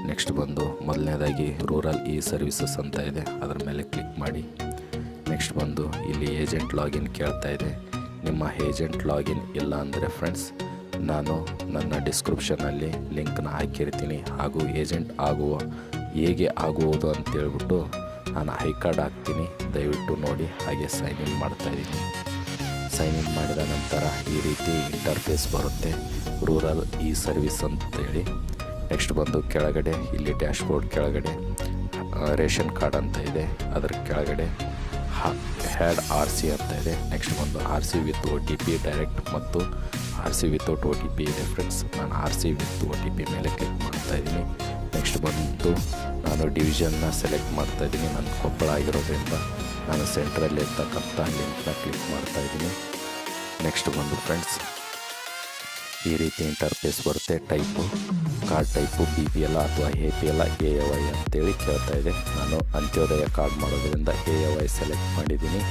Next ಬಂದು ಮೊದಲನೇದಾಗಿ rural E services ಅಂತ ಇದೆ, ಅದರ ಮೇಲೆ ಕ್ಲಿಕ್ ಮಾಡಿ. ನೆಕ್ಸ್ಟ್ ಬಂದು ಇಲ್ಲಿ ಏಜೆಂಟ್ ಲಾಗಿನ್ ಕೇಳ್ತಾ ಇದೆ. ನಿಮ್ಮ ಏಜೆಂಟ್ ಲಾಗಿನ್ ಇಲ್ಲ ಅಂದರೆ ಫ್ರೆಂಡ್ಸ್, ನಾನು ನನ್ನ ಡಿಸ್ಕ್ರಿಪ್ಷನಲ್ಲಿ ಲಿಂಕ್ನ ಹಾಕಿರ್ತೀನಿ. ಹಾಗೂ ಏಜೆಂಟ್ ಹೇಗೆ ಆಗುವುದು ಅಂತೇಳ್ಬಿಟ್ಟು ನಾನು ಐ ಕಾರ್ಡ್ ಹಾಕ್ತೀನಿ, ದಯವಿಟ್ಟು ನೋಡಿ. ಹಾಗೆ ಸೈನ್ ಇನ್ ಮಾಡ್ತಾಯಿದ್ದೀನಿ. ಸೈನ್ ಇನ್ ಮಾಡಿದ ನಂತರ ಈ ರೀತಿ ಇಂಟರ್ಫೇಸ್ ಬರುತ್ತೆ, ರೂರಲ್ ಇ ಸರ್ವಿಸ್ ಅಂತೇಳಿ. ನೆಕ್ಸ್ಟ್ ಬಂದು ಕೆಳಗಡೆ ಇಲ್ಲಿ ಡ್ಯಾಶ್ಬೋರ್ಡ್ ಕೆಳಗಡೆ ರೇಷನ್ ಕಾರ್ಡ್ ಅಂತ ಇದೆ, ಅದರ ಕೆಳಗಡೆ ಹ್ಯಾಡ್ RC ಅಂತ ಇದೆ. ನೆಕ್ಸ್ಟ್ ಬಂದು RC ವಿತ್ OTP ಡೈರೆಕ್ಟ್ ಮತ್ತು RC ವಿತೌಟ್ OTP ಇದೆ ಫ್ರೆಂಡ್ಸ್. ನಾನು RC ವಿತ್ OTP ಮೇಲೆ ಕ್ಲಿಕ್ ಮಾಡ್ತಾಯಿದ್ದೀನಿ. ನೆಕ್ಸ್ಟ್ ಬಂದು ನಾನು ಡಿವಿಷನ್ನ ಸೆಲೆಕ್ಟ್ ಮಾಡ್ತಾಯಿದ್ದೀನಿ. ನನ್ನ ಕೊಪ್ಪಳ ಆಗಿರೋದ್ರಿಂದ ನಾನು ಸೆಂಟ್ರಲ್ಲಿ ಇರ್ತಕ್ಕಂಥ ಲಿಂಕ್ನ ಕ್ಲಿಕ್ ಮಾಡ್ತಾಯಿದ್ದೀನಿ. ನೆಕ್ಸ್ಟ್ ಬಂದು ಫ್ರೆಂಡ್ಸ್ ಈ ರೀತಿ ಇಂಟರ್ಫೇಸ್ ಬರುತ್ತೆ. ಟೈಪು ಕಾರ್ಡ್ ಟೈಪು BPL ಅಥವಾ APL AAY ಅಂತೇಳಿ ಕೇಳ್ತಾ ಇದೆ. ನಾನು ಅಂತ್ಯೋದಯ ಕಾರ್ಡ್ ಮಾಡೋದ್ರಿಂದ AAY ಸೆಲೆಕ್ಟ್ ಮಾಡಿದ್ದೀನಿ.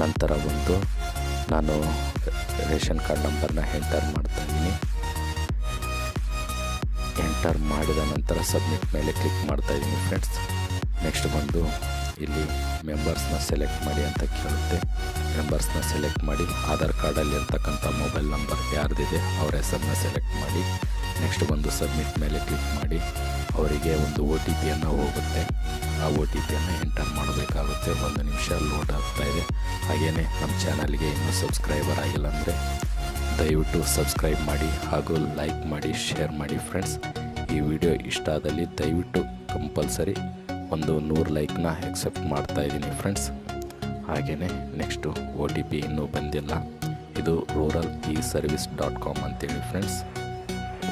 ನಂತರ ಬಂದು ನಾನು ರೇಷನ್ ಕಾರ್ಡ್ ನಂಬರ್ನ ಎಂಟರ್ ಮಾಡ್ತಾಯಿದ್ದೀನಿ. ಎಂಟರ್ ಮಾಡಿದ ನಂತರ ಸಬ್ಮಿಟ್ ಮೇಲೆ ಕ್ಲಿಕ್ ಮಾಡ್ತಾಯಿದ್ದೀನಿ ಫ್ರೆಂಡ್ಸ್. ನೆಕ್ಸ್ಟ್ ಬಂದು ಇಲ್ಲಿ ಮೆಂಬರ್ಸ್ನ ಸೆಲೆಕ್ಟ್ ಮಾಡಿ ಅಂತ ಕೇಳುತ್ತೆ. ಮೆಂಬರ್ಸ್ನ ಸೆಲೆಕ್ಟ್ ಮಾಡಿ ಆಧಾರ್ ಕಾರ್ಡಲ್ಲಿ ಇರ್ತಕ್ಕಂಥ ಮೊಬೈಲ್ ನಂಬರ್ ಯಾರ್ದಿದೆ ಅವ್ರ ಹೆಸರನ್ನ ಸೆಲೆಕ್ಟ್ ಮಾಡಿ. ನೆಕ್ಸ್ಟ್ ಬಂದು ಸಬ್ಮಿಟ್ ಮೇಲೆ ಕ್ಲಿಕ್ ಮಾಡಿ. ಅವರಿಗೆ ಒಂದು OTPಯನ್ನು ಹೋಗುತ್ತೆ, ಆ OTPಯನ್ನು ಎಂಟರ್ ಮಾಡಬೇಕಾಗುತ್ತೆ. 1 ನಿಮಿಷ ಲೋಡ್ ಆಗ್ತಾಯಿದೆ. ಹಾಗೆಯೇ ನಮ್ಮ ಚಾನಲ್ಗೆ ಇನ್ನೂ ಸಬ್ಸ್ಕ್ರೈಬರ್ ಆಗಿಲ್ಲ ಅಂದರೆ ದಯವಿಟ್ಟು ಸಬ್ಸ್ಕ್ರೈಬ್ ಮಾಡಿ ಹಾಗೂ ಲೈಕ್ ಮಾಡಿ, ಶೇರ್ ಮಾಡಿ ಫ್ರೆಂಡ್ಸ್. ಈ ವಿಡಿಯೋ ಇಷ್ಟ ಆದಲ್ಲಿ ದಯವಿಟ್ಟು ಕಂಪಲ್ಸರಿ ಒಂದು 100 ಲೈಕ್ನ ಎಕ್ಸೆಪ್ಟ್ ಮಾಡ್ತಾಯಿದ್ದೀನಿ ಫ್ರೆಂಡ್ಸ್. ಹಾಗೆಯೇ ನೆಕ್ಸ್ಟು OTP ಇನ್ನೂ ಬಂದಿಲ್ಲ. ಇದು ruraleservice.com ಅಂತೇಳಿ ಫ್ರೆಂಡ್ಸ್.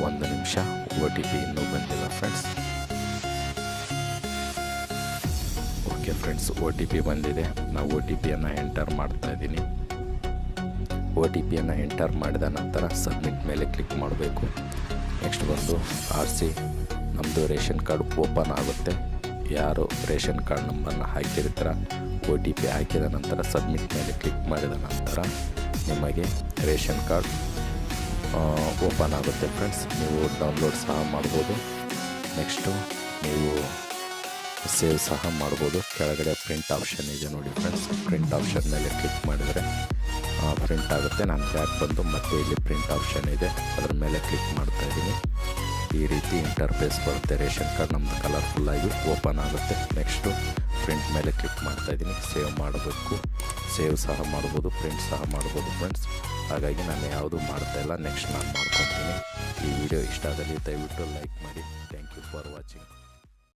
1 ನಿಮಿಷ, OTP ಇನ್ನೂ ಬಂದಿಲ್ಲ ಫ್ರೆಂಡ್ಸ್. ಓಕೆ ಫ್ರೆಂಡ್ಸ್, OTP ಬಂದಿದೆ. ನಾವು OTPಯನ್ನು ಎಂಟರ್ ಮಾಡ್ತಾಯಿದ್ದೀನಿ. OTPಯನ್ನು ಎಂಟರ್ ಮಾಡಿದ ನಂತರ ಸಬ್ಮಿಟ್ ಮೇಲೆ ಕ್ಲಿಕ್ ಮಾಡಬೇಕು. ನೆಕ್ಸ್ಟ್ ಬಂದು RC ನಮ್ಮದು ರೇಷನ್ ಕಾರ್ಡ್ ಓಪನ್ ಆಗುತ್ತೆ. ಯಾರು ರೇಷನ್ ಕಾರ್ಡ್ ನಂಬರ್ನ ಹಾಕಿರ್ತೀರ OTP ಹಾಕಿದ ನಂತರ ಸಬ್ಮಿಟ್ ಮೇಲೆ ಕ್ಲಿಕ್ ಮಾಡಿದ ನಂತರ ನಿಮಗೆ ರೇಷನ್ ಕಾರ್ಡ್ ಓಪನ್ ಆಗುತ್ತೆ ಫ್ರೆಂಡ್ಸ್. ನೀವು ಡೌನ್ಲೋಡ್ ಸಹ ಮಾಡ್ಬೋದು. ನೆಕ್ಸ್ಟು ನೀವು ಸೇವ್ ಸಹ ಮಾಡ್ಬೋದು. ಕೆಳಗಡೆ ಪ್ರಿಂಟ್ ಆಪ್ಷನ್ ಇದೆ ನೋಡಿ ಫ್ರೆಂಡ್ಸ್. ಪ್ರಿಂಟ್ ಆಪ್ಷನ್ ಮೇಲೆ ಕ್ಲಿಕ್ ಮಾಡಿದರೆ ಪ್ರಿಂಟ್ ಆಗುತ್ತೆ. ನಾನು ಬ್ಯಾಕ್ ಬಂದು ಮತ್ತೆ ಇಲ್ಲಿ ಪ್ರಿಂಟ್ ಆಪ್ಷನ್ ಇದೆ, ಅದರ ಮೇಲೆ ಕ್ಲಿಕ್ ಮಾಡ್ತಾಯಿದ್ದೀನಿ. ಈ ರೀತಿ ಇಂಟರ್ಫೇಸ್ ಬರುತ್ತೆ. ರೇಷನ್ ಕಾರ್ಡ್ ನಮ್ಮದು ಕಲರ್ಫುಲ್ಲಾಗಿ ಓಪನ್ ಆಗುತ್ತೆ. ನೆಕ್ಸ್ಟು ಪ್ರಿಂಟ್ ಮೇಲೆ ಕ್ಲಿಕ್ ಮಾಡ್ತಾಯಿದ್ದೀನಿ. ಸೇವ್ ಮಾಡಬೇಕು, ಸೇವ್ ಸಹ ಮಾಡ್ಬೋದು, ಪ್ರಿಂಟ್ ಸಹ ಮಾಡ್ಬೋದು ಫ್ರೆಂಡ್ಸ್. ಹಾಗಾಗಿ ನಾನು ಯಾವುದೂ ಮಾಡ್ತಾಯಿಲ್ಲ, ನೆಕ್ಸ್ಟ್ ನಾನು ಮಾಡ್ಕೊತೀನಿ. ಈ ವಿಡಿಯೋ ಇಷ್ಟ ಆದಲ್ಲಿ ದಯವಿಟ್ಟು ಲೈಕ್ ಮಾಡಿ. Thank you for watching.